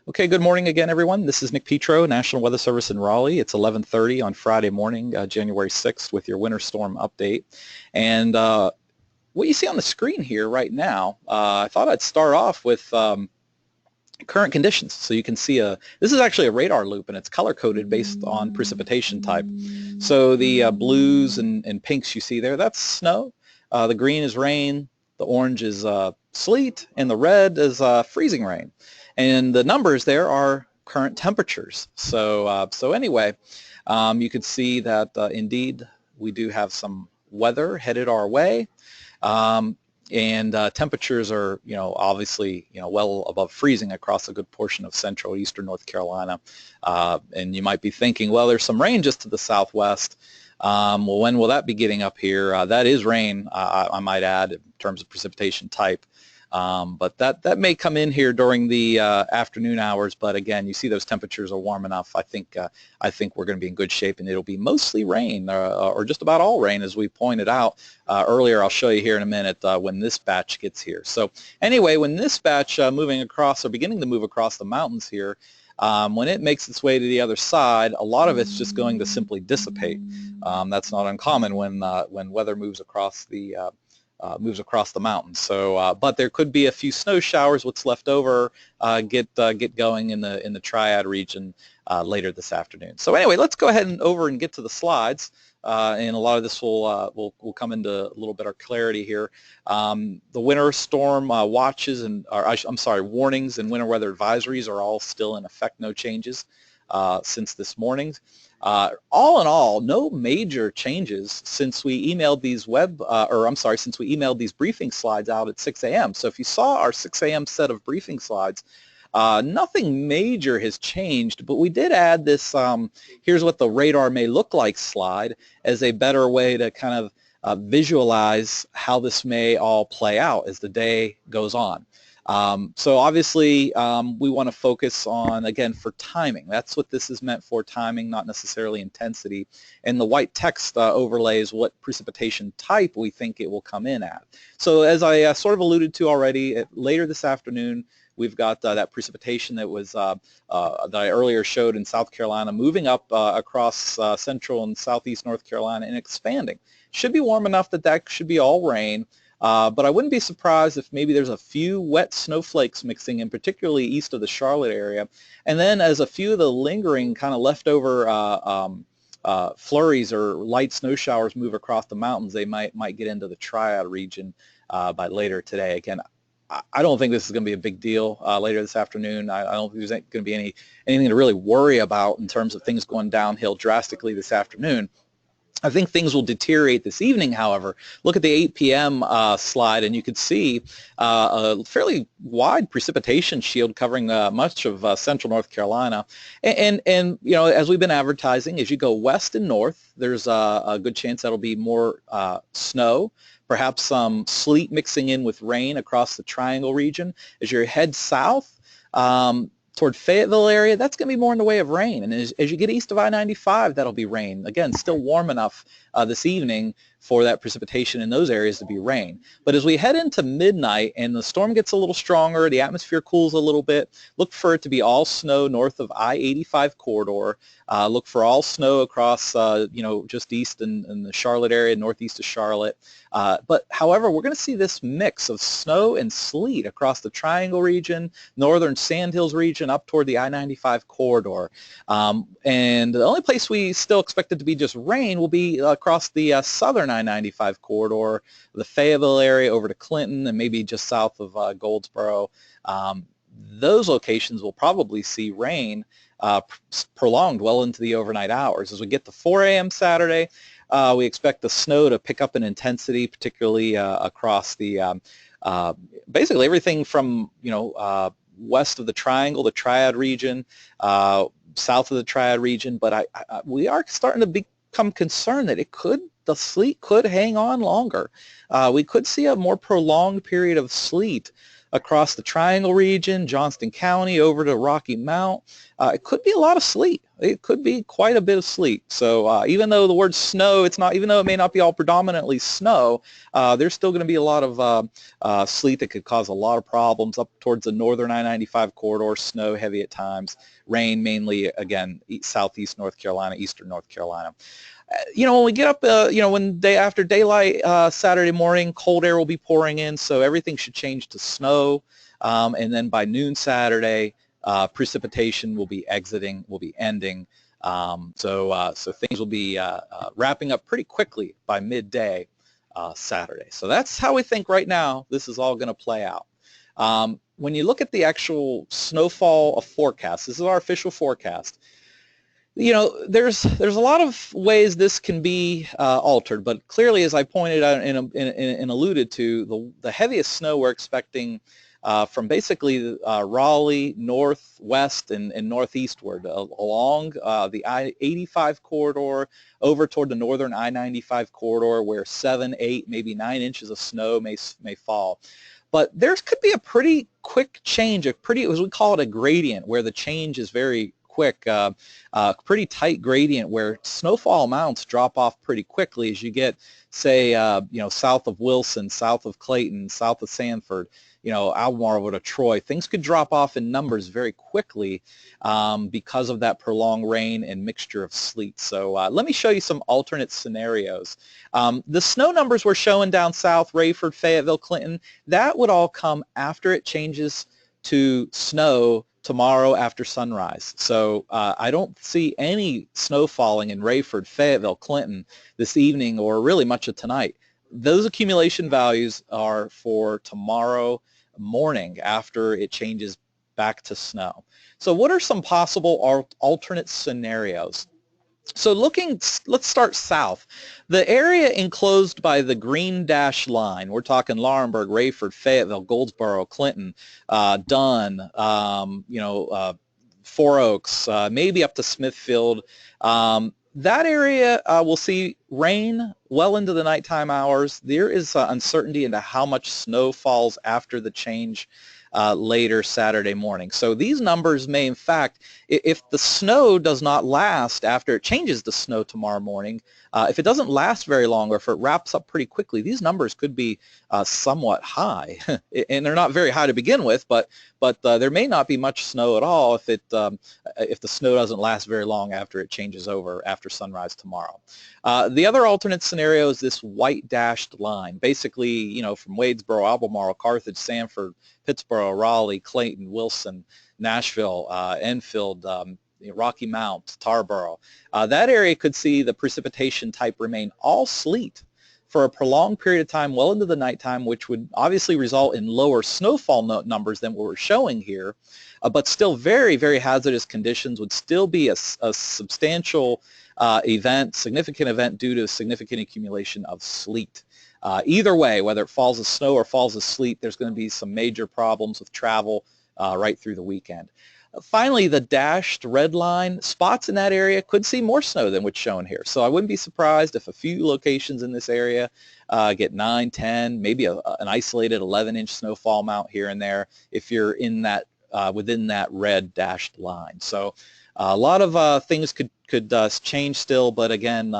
Okay, good morning again, everyone. This is Nick Petro, National Weather Service in Raleigh. It's 11:30 on Friday morning, January 6th, with your winter storm update. And what you see on the screen here right now, I thought I'd start off with current conditions. So you can see this is actually a radar loop, and it's color-coded based on precipitation type. So the blues and pinks you see there, that's snow. The green is rain. The orange is sleet, and the red is freezing rain. And the numbers there are current temperatures. So anyway, you can see that indeed we do have some weather headed our way. And temperatures are, obviously, well above freezing across a good portion of central eastern North Carolina. And you might be thinking, well, there's some rain just to the southwest. Well, when will that be getting up here? That is rain, I might add, in terms of precipitation type. But that may come in here during the afternoon hours. But again, you see those temperatures are warm enough. I think we're going to be in good shape, and it'll be mostly rain, or just about all rain, as we pointed out earlier. I'll show you here in a minute when this batch gets here. So anyway, when this batch moving across, or beginning to move across the mountains here, when it makes its way to the other side, a lot of it's just going to simply dissipate. That's not uncommon when weather moves across the mountains. So, but there could be a few snow showers. What's left over get going in the Triad region later this afternoon. So anyway, let's go ahead and get to the slides. And a lot of this will come into a little bit of clarity here. The winter storm watches warnings and winter weather advisories are all still in effect. No changes since this morning. All in all, no major changes since we emailed these since we emailed these briefing slides out at 6 a.m. So if you saw our 6 a.m. set of briefing slides, nothing major has changed, but we did add this here's what the radar may look like slide as a better way to kind of visualize how this may all play out as the day goes on. So obviously we want to focus on, again, for timing. That's what this is meant for, timing, not necessarily intensity. And the white text overlays what precipitation type we think it will come in at. So as I sort of alluded to already, later this afternoon, we've got that precipitation that was that I earlier showed in South Carolina moving up across central and southeast North Carolina and expanding. Should be warm enough that should be all rain. But I wouldn't be surprised if maybe there's a few wet snowflakes mixing in, particularly east of the Charlotte area. And then as a few of the lingering kind of leftover flurries or light snow showers move across the mountains, they might get into the Triad region by later today. Again, I don't think this is going to be a big deal later this afternoon. I don't think there's going to be anything to really worry about in terms of things going downhill drastically this afternoon. I think things will deteriorate this evening, however. Look at the 8 p.m. Slide, and you can see a fairly wide precipitation shield covering much of central North Carolina. And as we've been advertising, as you go west and north, there's a good chance that'll be more snow, perhaps some sleet mixing in with rain across the Triangle region. As you head south, toward Fayetteville area, that's going to be more in the way of rain. And as you get east of I-95, that'll be rain. Again, still warm enough this evening for that precipitation in those areas to be rain. But as we head into midnight and the storm gets a little stronger, the atmosphere cools a little bit, look for it to be all snow north of I-85 corridor. Look for all snow across, just east in the Charlotte area, northeast of Charlotte. But however, we're going to see this mix of snow and sleet across the Triangle region, northern Sandhills region, up toward the I-95 corridor. And the only place we still expect it to be just rain will be across the southern I-95 corridor, the Fayetteville area over to Clinton, and maybe just south of Goldsboro. Those locations will probably see rain prolonged well into the overnight hours. As we get to 4 a.m. Saturday, we expect the snow to pick up in intensity, particularly across the basically everything from west of the Triangle, the Triad region, south of the Triad region. But we are starting to become concerned that the sleet could hang on longer. We could see a more prolonged period of sleet across the Triangle region, Johnston County, over to Rocky Mount. It could be a lot of sleet. It could be quite a bit of sleet. So even though the word snow, it's not, even though it may not be all predominantly snow, there's still going to be a lot of sleet that could cause a lot of problems up towards the northern I-95 corridor, snow heavy at times, rain mainly, again, southeast North Carolina, eastern North Carolina. When we get up, when day after daylight Saturday morning, cold air will be pouring in, so everything should change to snow. And then by noon Saturday, precipitation will be ending. So things will be wrapping up pretty quickly by midday Saturday. So that's how we think right now this is all going to play out. When you look at the actual snowfall forecast, this is our official forecast. There's a lot of ways this can be altered, but clearly, as I pointed out and alluded to, the heaviest snow we're expecting from basically Raleigh, northwest and northeastward along the I-85 corridor over toward the northern I-95 corridor, where 7, 8, maybe 9 inches of snow may fall. But there could be a pretty quick change, as we call it, a gradient, where the change is very quick, pretty tight gradient where snowfall amounts drop off pretty quickly as you get, say, south of Wilson, south of Clayton, south of Sanford, Albemarle over to Troy. Things could drop off in numbers very quickly because of that prolonged rain and mixture of sleet. So let me show you some alternate scenarios. The snow numbers we're showing down south, Rayford, Fayetteville, Clinton, that would all come after it changes to snow tomorrow after sunrise. So I don't see any snow falling in Rayford, Fayetteville, Clinton this evening or really much of tonight. Those accumulation values are for tomorrow morning after it changes back to snow. So what are some possible alternate scenarios? So let's start south. The area enclosed by the green dashed line, we're talking Laurinburg, Rayford, Fayetteville, Goldsboro, Clinton, Dunn, Four Oaks, maybe up to Smithfield. That area will see rain well into the nighttime hours. There is uncertainty into how much snow falls after the change later Saturday morning. So these numbers may, in fact, if the snow does not last after it changes to snow tomorrow morning, if it doesn't last very long or if it wraps up pretty quickly, these numbers could be somewhat high. And they're not very high to begin with, but there may not be much snow at all if the snow doesn't last very long after it changes over after sunrise tomorrow. The other alternate scenario is this white dashed line. Basically, from Wadesboro, Albemarle, Carthage, Sanford, Pittsboro, Raleigh, Clayton, Wilson, Nashville, Enfield, Rocky Mount, Tarboro. That area could see the precipitation type remain all sleet for a prolonged period of time well into the nighttime, which would obviously result in lower snowfall numbers than what we're showing here, but still very, very hazardous conditions, would still be a substantial significant event due to significant accumulation of sleet. Either way, whether it falls as snow or falls as sleet, there's going to be some major problems with travel right through the weekend. Finally, the dashed red line, spots in that area could see more snow than what's shown here. So I wouldn't be surprised if a few locations in this area get 9, 10, maybe an isolated 11-inch snowfall amount here and there if you're in that within that red dashed line. So a lot of things could change still, but again,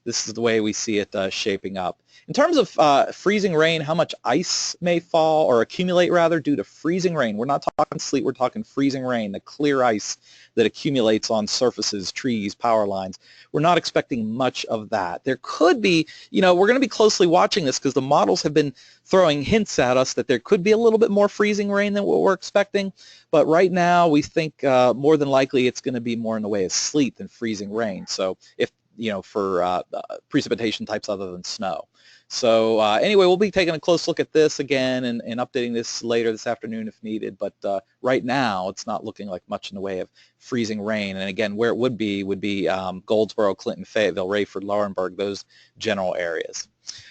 this is the way we see it shaping up. In terms of freezing rain, how much ice may fall or accumulate rather due to freezing rain. We're not talking sleet, we're talking freezing rain, the clear ice that accumulates on surfaces, trees, power lines. We're not expecting much of that. There could be, we're going to be closely watching this because the models have been throwing hints at us that there could be a little bit more freezing rain than what we're expecting. But right now we think more than likely it's going to be more in the way of sleet than freezing rain. So if, for precipitation types other than snow. So anyway, we'll be taking a close look at this again and updating this later this afternoon if needed. But right now, it's not looking like much in the way of freezing rain. And again, where it would be Goldsboro, Clinton, Fayetteville, Rayford, Laurinburg, those general areas.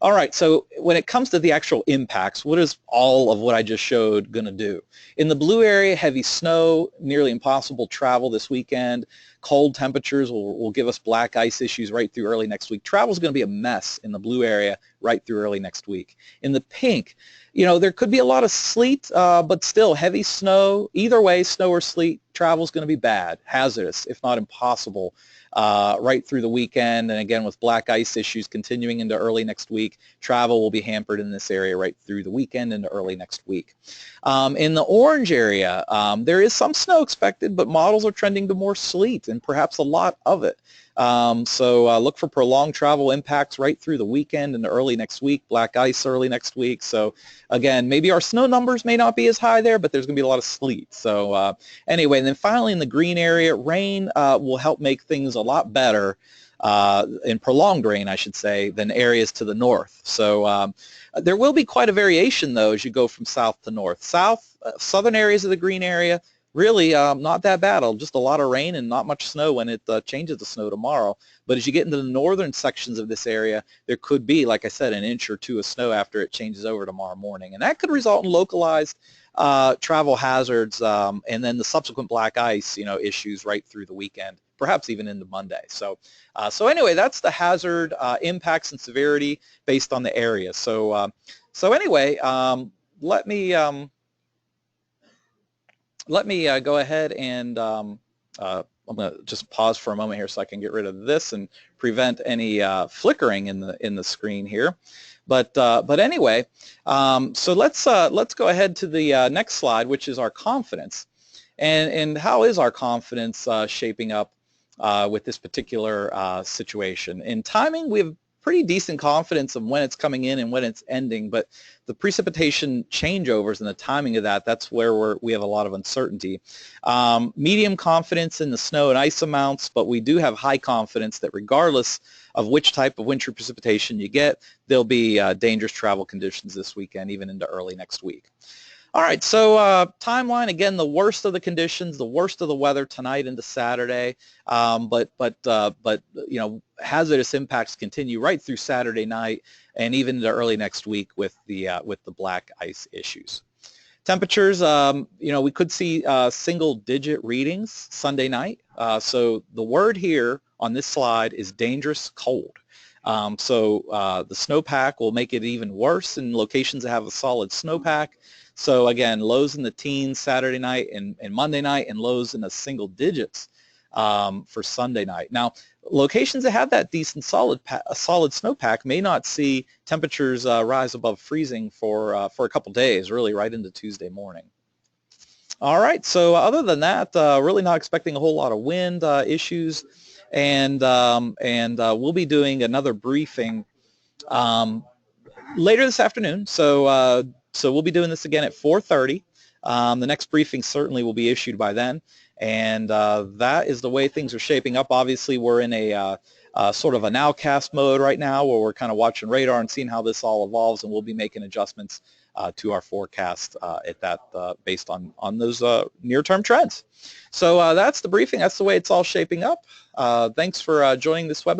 All right, so when it comes to the actual impacts, what is all of what I just showed going to do? In the blue area, heavy snow, nearly impossible travel this weekend. Cold temperatures will give us black ice issues right through early next week. Travel is going to be a mess in the blue area right through early next week. In the pink, you know, there could be a lot of sleet, but still heavy snow. Either way, snow or sleet, travel is going to be bad, hazardous, if not impossible, right through the weekend. And again, with black ice issues continuing into early next week, travel will be hampered in this area right through the weekend into early next week. In the orange area, there is some snow expected, but models are trending to more sleet and perhaps a lot of it. So look for prolonged travel impacts right through the weekend and early next week, black ice early next week. So again, maybe our snow numbers may not be as high there, but there's going to be a lot of sleet. So anyway, and then finally in the green area, rain will help make things a lot better, in prolonged rain, I should say, than areas to the north. So there will be quite a variation, though, as you go from south to north. Southern areas of the green area, really not that bad. Just a lot of rain and not much snow when it changes to snow tomorrow. But as you get into the northern sections of this area, there could be, like I said, an inch or two of snow after it changes over tomorrow morning. And that could result in localized travel hazards and then the subsequent black ice, you know, issues right through the weekend, perhaps even into Monday. So anyway, that's the hazard impacts and severity based on the area. So anyway, let me go ahead and I'm going to just pause for a moment here so I can get rid of this and prevent any flickering in the screen here. But anyway, so let's go ahead to the next slide, which is our confidence, and how is our confidence shaping up with this particular situation. In timing, we have pretty decent confidence of when it's coming in and when it's ending, but the precipitation changeovers and the timing of that's where we have a lot of uncertainty. Medium confidence in the snow and ice amounts, but we do have high confidence that regardless of which type of wintry precipitation you get, there'll be dangerous travel conditions this weekend, even into early next week. All right, so timeline, again, the worst of the conditions, the worst of the weather tonight into Saturday, but you know, hazardous impacts continue right through Saturday night and even into early next week with the black ice issues. Temperatures, you know, we could see single-digit readings Sunday night. So the word here on this slide is dangerous cold. So the snowpack will make it even worse in locations that have a solid snowpack. So again, lows in the teens Saturday night and Monday night, and lows in the single digits for Sunday night. Now, locations that have that decent solid snowpack may not see temperatures rise above freezing for a couple days, really right into Tuesday morning. All right, so other than that, really not expecting a whole lot of wind issues, and we'll be doing another briefing later this afternoon. So we'll be doing this again at 4:30. The next briefing certainly will be issued by then, and that is the way things are shaping up. Obviously, we're in a sort of a nowcast mode right now, where we're kind of watching radar and seeing how this all evolves, and we'll be making adjustments to our forecast at that based on those near-term trends. So that's the briefing. That's the way it's all shaping up. Thanks for joining this webinar.